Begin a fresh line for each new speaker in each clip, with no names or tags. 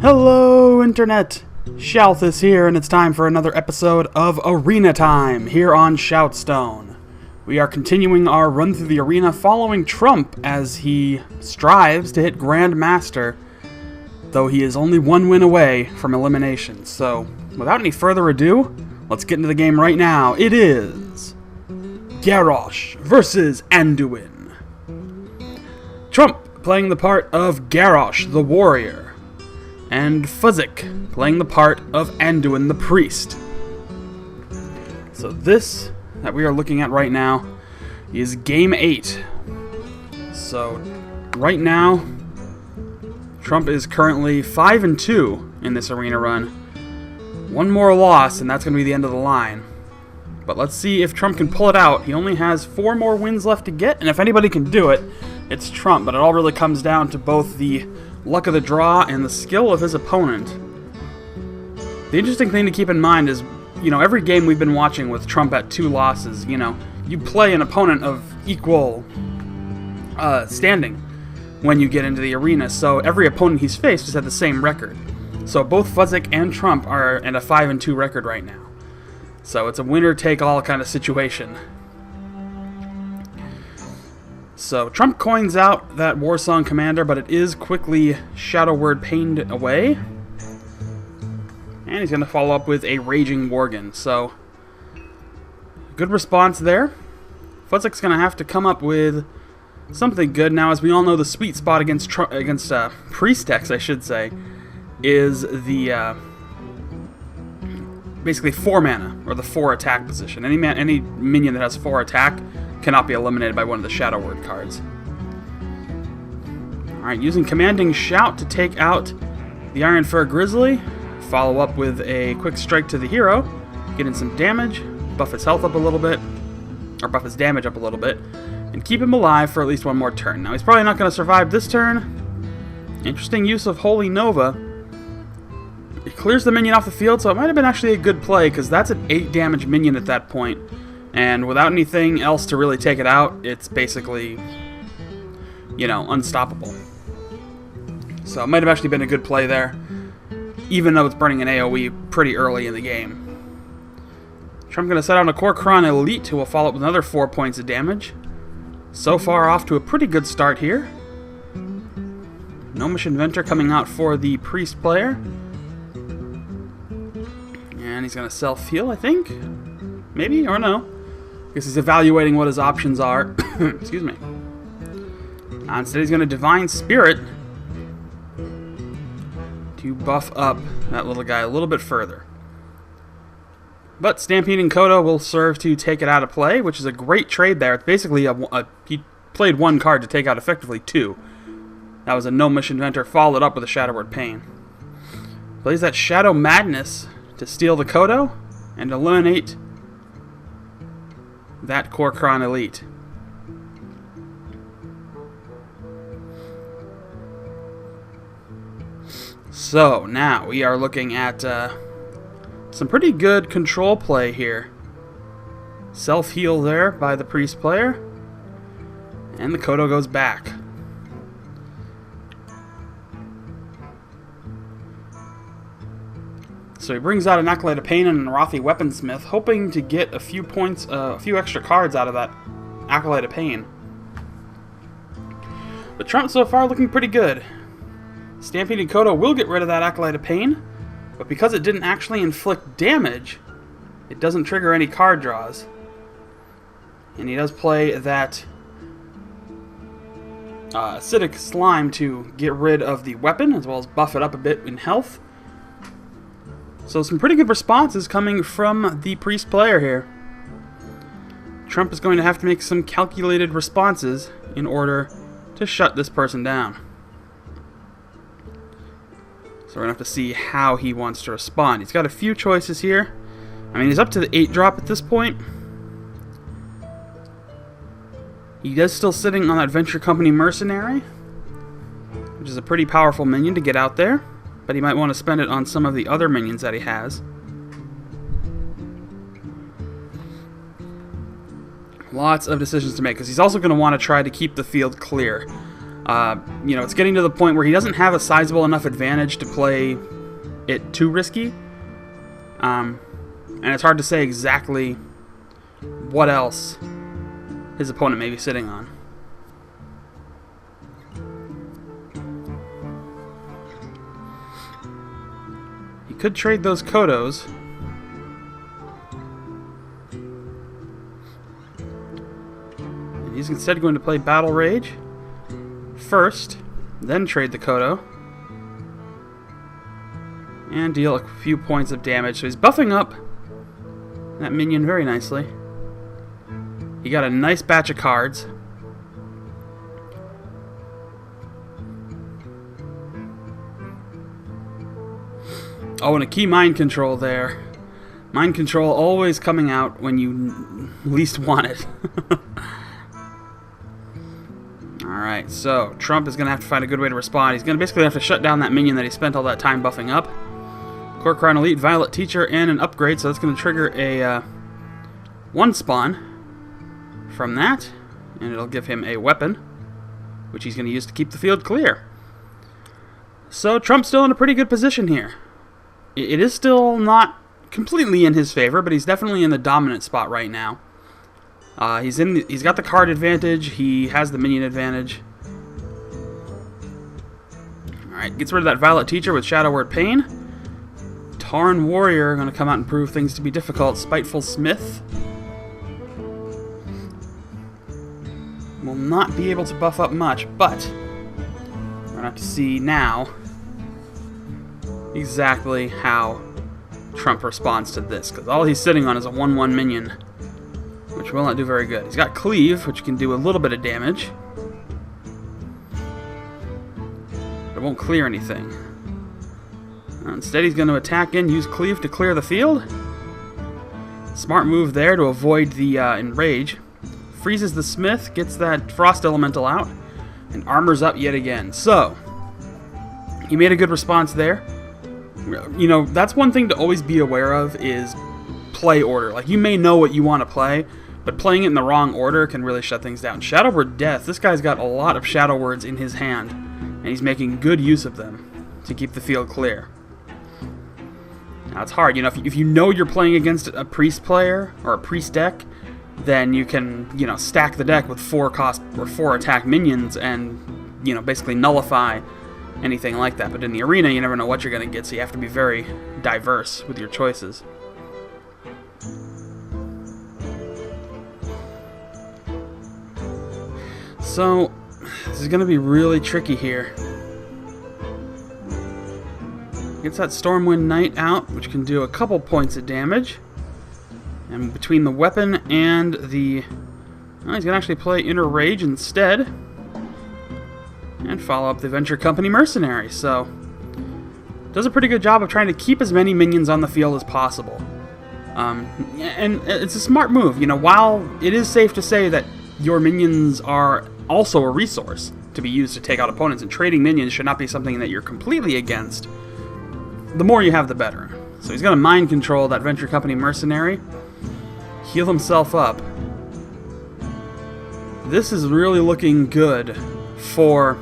Hello, Internet! Shoutthis here, and it's time for another episode of Arena Time here on ShoutStone. We are continuing our run through the arena following Trump as he strives to hit Grandmaster, though he is only one win away from elimination. So, without any further ado, let's get into the game right now. It is Garrosh versus Anduin. Trump playing the part of Garrosh the Warrior, and Fuzzik playing the part of Anduin the Priest. So this that we are looking at right now is Game 8. So right now, Trump is currently 5-2 in this arena run. One more loss and that's going to be the end of the line. But let's see if Trump can pull it out. He only has 4 more wins left to get, and if anybody can do it, it's Trump. But it all really comes down to both the luck of the draw and the skill of his opponent. The interesting thing to keep in mind is, every game we've been watching with Trump at 2 losses, you play an opponent of equal standing when you get into the arena. So every opponent he's faced has had the same record. So both Fuzzik and Trump are at a 5-2 record right now. So it's a winner-take-all kind of situation. So Trump coins out that Warsong Commander, but it is quickly Shadow Word pained away. And he's going to follow up with a Raging Worgen. So, good response there. Fuzzik's going to have to come up with something good. Now, as we all know, the sweet spot against Priestex, I should say, is the basically 4 mana, or the 4 attack position. Any minion that has 4 attack cannot be eliminated by one of the Shadow Word cards. Alright, using Commanding Shout to take out the Iron Fur Grizzly. Follow up with a quick strike to the hero, get in some damage, buff his health up a little bit, or buff his damage up a little bit, and keep him alive for at least one more turn. Now he's probably not going to survive this turn. Interesting use of Holy Nova. It clears the minion off the field, so it might have been actually a good play, because that's an 8 damage minion at that point. And without anything else to really take it out, it's basically, unstoppable. So it might have actually been a good play there, even though it's burning an AoE pretty early in the game. Trump going to set out a Kor'kron Elite, who will follow up with another 4 points of damage. So far off to a pretty good start here. Gnomish Inventor coming out for the Priest player. And he's going to self-heal, I think? Maybe, or no. I guess he's evaluating what his options are. Excuse me. Instead he's going to Divine Spirit to buff up that little guy a little bit further. But Stampeding Kodo will serve to take it out of play, which is a great trade there. It's basically he played 1 card to take out effectively 2. That was a Gnomish Inventor followed up with a Shadow Word Pain. Plays that Shadow Madness to steal the Kodo and eliminate that Kor'kron Elite. So, now we are looking at some pretty good control play here. Self-heal there by the Priest player. And the Kodo goes back. So he brings out an Acolyte of Pain and an Arathi Weaponsmith, hoping to get a few points, a few extra cards out of that Acolyte of Pain. But Trump so far looking pretty good. Stampeding Kodo will get rid of that Acolyte of Pain, but because it didn't actually inflict damage, it doesn't trigger any card draws. And he does play that Acidic Slime to get rid of the weapon, as well as buff it up a bit in health. So some pretty good responses coming from the Priest player here. Trump is going to have to make some calculated responses in order to shut this person down. So we're going to have to see how he wants to respond. He's got a few choices here. I mean, he's up to the 8 drop at this point. He is still sitting on that Venture Company Mercenary, which is a pretty powerful minion to get out there. But he might want to spend it on some of the other minions that he has. Lots of decisions to make, because he's also going to want to try to keep the field clear. You know, it's getting to the point where he doesn't have a sizable enough advantage to play it too risky. And it's hard to say exactly what else his opponent may be sitting on. He could trade those Kodos. And he's instead going to play Battle Rage first, then trade the Kodo, and deal a few points of damage. So he's buffing up that minion very nicely. He got a nice batch of cards. Oh, and a key mind control there. Mind control always coming out when you least want it. Alright, so Trump is going to have to find a good way to respond. He's going to basically have to shut down that minion that he spent all that time buffing up. Core Crown Elite, Violet Teacher, and an upgrade, so that's going to trigger a 1 spawn from that, and it'll give him a weapon, which he's going to use to keep the field clear. So Trump's still in a pretty good position here. It is still not completely in his favor, but he's definitely in the dominant spot right now. He's got the card advantage. He has the minion advantage. Alright, gets rid of that Violet Teacher with Shadow Word Pain. Tarn Warrior going to come out and prove things to be difficult. Spiteful Smith will not be able to buff up much, but we're going to have to see now exactly how Trump responds to this, because all he's sitting on is a 1/1 minion, which will not do very good. He's got Cleave, which can do a little bit of damage, but it won't clear anything. Instead, he's going to attack in, use Cleave to clear the field. Smart move there to avoid the Enrage. Freezes the Smith, gets that Frost Elemental out, and armors up yet again. So, he made a good response there. You know, that's one thing to always be aware of is play order. Like, you may know what you want to play, but playing it in the wrong order can really shut things down. Shadow Word Death, this guy's got a lot of Shadow Words in his hand, and he's making good use of them to keep the field clear. Now, it's hard. You know, if you know you're playing against a Priest player, or a Priest deck, then you can, you know, stack the deck with 4 cost or 4 attack minions and, you know, basically nullify anything like that. But in the arena, you never know what you're going to get, so you have to be very diverse with your choices. So, this is going to be really tricky here. Gets that Stormwind Knight out, which can do a couple points of damage. And between the weapon and the... Well, he's going to actually play Inner Rage instead. And follow up the Venture Company Mercenary. So, does a pretty good job of trying to keep as many minions on the field as possible. And it's a smart move. You know, while it is safe to say that your minions are also a resource to be used to take out opponents, and trading minions should not be something that you're completely against, the more you have, the better. So he's going to mind control that Venture Company Mercenary, heal himself up. This is really looking good for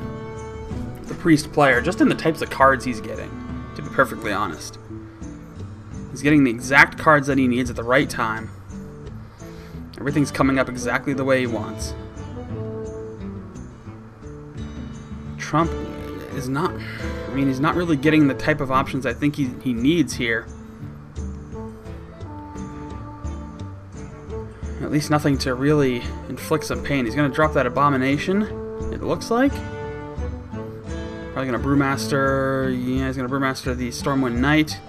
the Priest player, just in the types of cards he's getting, to be perfectly honest. He's getting the exact cards that he needs at the right time. Everything's coming up exactly the way he wants. Trump is not... I mean, he's not really getting the type of options I think he needs here. At least nothing to really inflict some pain. He's going to drop that Abomination, it looks like. Probably going to Brewmaster... Yeah, he's going to Brewmaster the Stormwind Knight.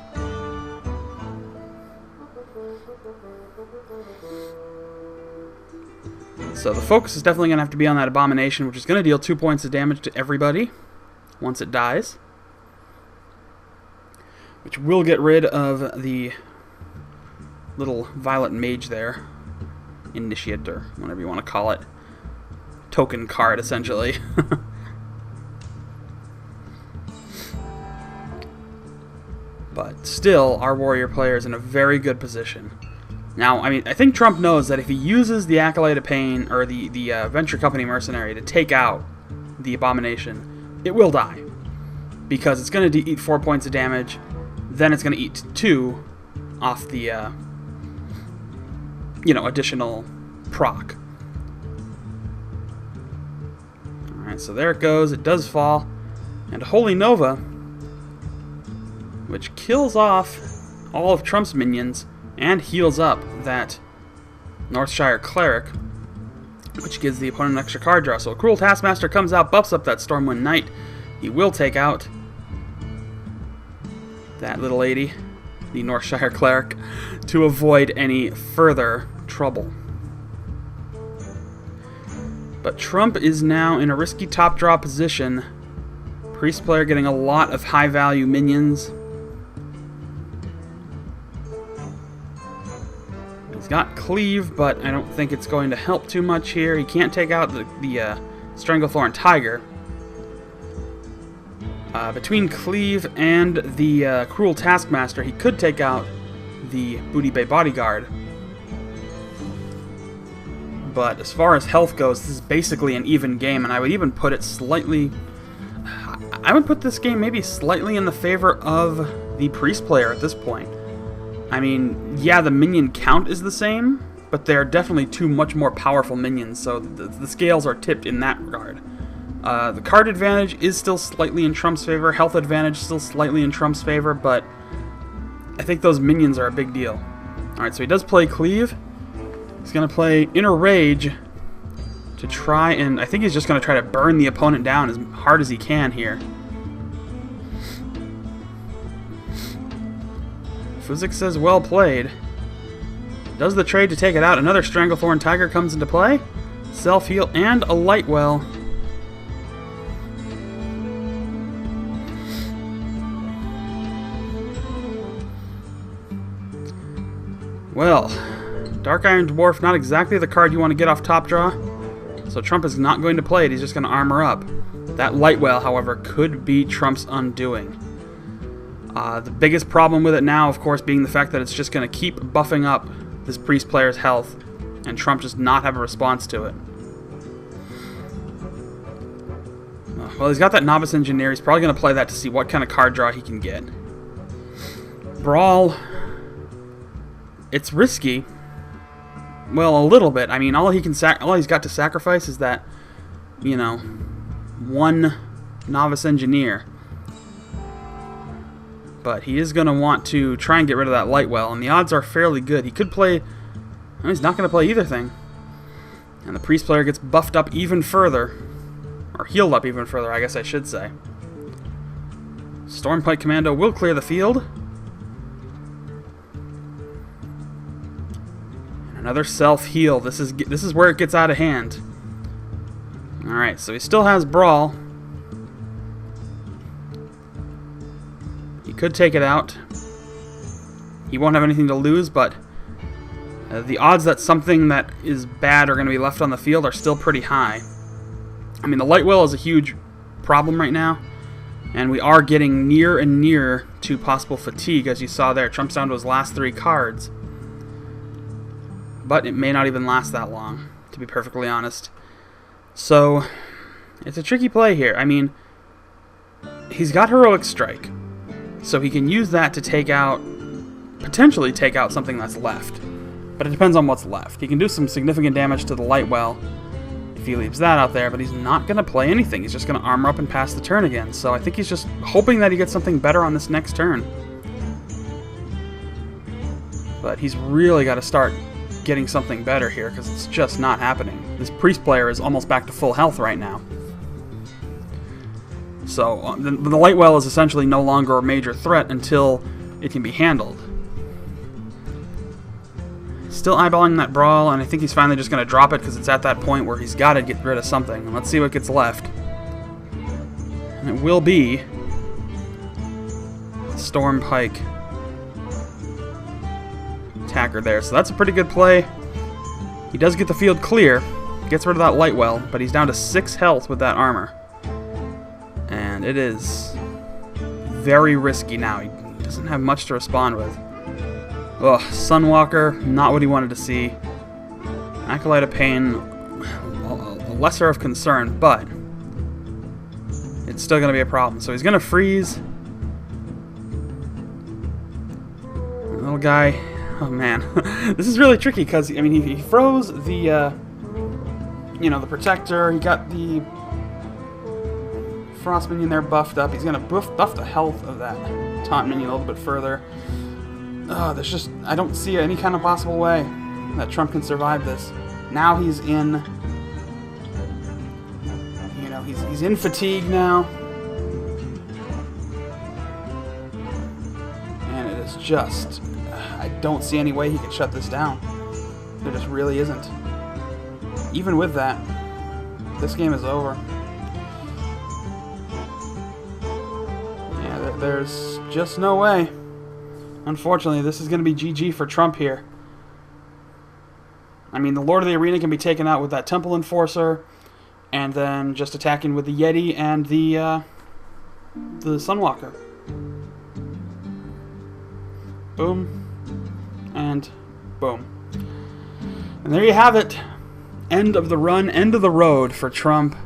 So the focus is definitely going to have to be on that Abomination, which is going to deal 2 points of damage to everybody once it dies. Which will get rid of the little Violet Mage there. Initiate, or whatever you want to call it. Token card, essentially. But still, our warrior player is in a very good position. Now, I mean, I think Trump knows that if he uses the Acolyte of Pain, or the Venture Company Mercenary to take out the Abomination, it will die. Because it's going to eat 4 points of damage, then it's going to eat 2 off the, additional proc. Alright, so there it goes. It does fall. And Holy Nova, which kills off all of Trump's minions and heals up that Northshire Cleric, which gives the opponent an extra card draw. So a Cruel Taskmaster comes out, buffs up that Stormwind Knight. He will take out that little lady, the Northshire Cleric, to avoid any further trouble. But Trump is now in a risky top draw position. Priest player getting a lot of high value minions. He's got Cleave, but I don't think it's going to help too much here. He can't take out the Stranglethorn Tiger. Between Cleave and the Cruel Taskmaster, he could take out the Booty Bay Bodyguard. But as far as health goes, this is basically an even game, and I would even put it slightly... I would put this game maybe slightly in the favor of the Priest player at this point. I mean, yeah, the minion count is the same, but they're definitely two much more powerful minions, so the scales are tipped in that regard. The card advantage is still slightly in Trump's favor, health advantage still slightly in Trump's favor, but I think those minions are a big deal. Alright, so he does play Cleave. He's going to play Inner Rage to try and... I think he's just going to try to burn the opponent down as hard as he can here. Physics says well played. Does the trade to take it out. Another Stranglethorn Tiger comes into play. Self-heal and a Lightwell. Well, Dark Iron Dwarf, not exactly the card you want to get off top draw. So Trump is not going to play it, he's just going to armor up. That Lightwell, however, could be Trump's undoing. The biggest problem with it now, of course, being the fact that it's just going to keep buffing up this Priest player's health, and Trump just not have a response to it. Well, he's got that Novice Engineer, he's probably going to play that to see what kind of card draw he can get. Brawl, it's risky. Well, a little bit. I mean, all he's got to sacrifice is that, one Novice Engineer. But he is going to want to try and get rid of that Lightwell, and the odds are fairly good. He could play... Well, he's not going to play either thing. And the Priest player gets buffed up even further. Or healed up even further, I guess I should say. Stormpike Commando will clear the field. Another self-heal. This is where it gets out of hand. Alright, so he still has Brawl. He could take it out. He won't have anything to lose, but the odds that something that is bad are going to be left on the field are still pretty high. I mean, the Lightwell is a huge problem right now, and we are getting near and near to possible fatigue, as you saw there. Trump's down to his last 3 cards. But it may not even last that long, to be perfectly honest. So, it's a tricky play here. I mean, he's got Heroic Strike, so he can use that to potentially take out something that's left. But it depends on what's left. He can do some significant damage to the Lightwell if he leaves that out there, but he's not going to play anything. He's just going to armor up and pass the turn again. So I think he's just hoping that he gets something better on this next turn. But he's really got to start getting something better here, because it's just not happening. This Priest player is almost back to full health right now. So the Lightwell is essentially no longer a major threat until it can be handled. Still eyeballing that Brawl, and I think he's finally just going to drop it because it's at that point where he's got to get rid of something. And let's see what gets left. And it will be Stormpike attacker there. So that's a pretty good play. He does get the field clear. Gets rid of that Lightwell, but he's down to 6 health with that armor. And it is very risky now. He doesn't have much to respond with. Ugh, Sunwalker, not what he wanted to see. Acolyte of Pain, a lesser of concern, but it's still going to be a problem. So he's going to freeze. Little guy. Oh, man. This is really tricky because, I mean, he froze the, you know, the protector. He got the Frost minion there buffed up. He's going to buff the health of that taunt minion a little bit further. There's just, I don't see any kind of possible way that Trump can survive this. Now he's in, you know, he's in fatigue now. And it is just, I don't see any way he can shut this down. There just really isn't. Even with that, this game is over. Yeah, there's just no way. Unfortunately, this is going to be GG for Trump here. I mean, the Lord of the Arena can be taken out with that Temple Enforcer, and then just attacking with the Yeti and the Sunwalker. Boom. And boom. And there you have it. End of the run, end of the road for Trump.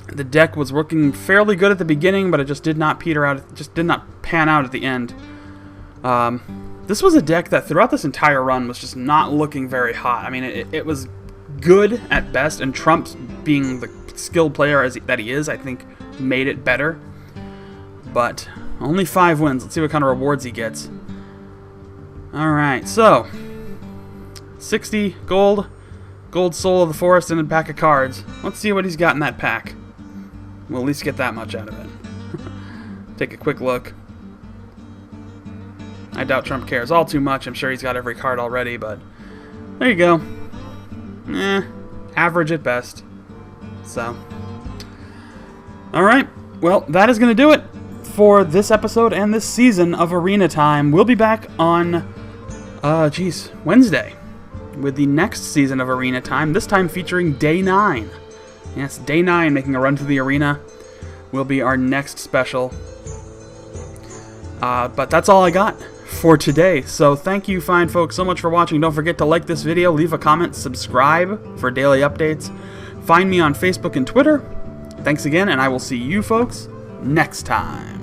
The deck was working fairly good at the beginning, but it just did not peter out. It just did not pan out at the end. This was a deck that throughout this entire run was just not looking very hot. I mean, it was good at best, and Trump, being the skilled player that he is, I think made it better. But only 5 wins. Let's see what kind of rewards he gets. Alright, so 60 gold, gold soul of the forest, and a pack of cards. Let's see what he's got in that pack. We'll at least get that much out of it. Take a quick look. I doubt Trump cares all too much. I'm sure he's got every card already, but there you go. Average at best. So, alright, well, that is going to do it for this episode and this season of Arena Time. We'll be back on, Wednesday with the next season of Arena Time, this time featuring Day 9. Yes, Day 9, making a run through the arena, will be our next special. But that's all I got for today. So thank you, fine folks, so much for watching. Don't forget to like this video, leave a comment, subscribe for daily updates. Find me on Facebook and Twitter. Thanks again, and I will see you folks next time.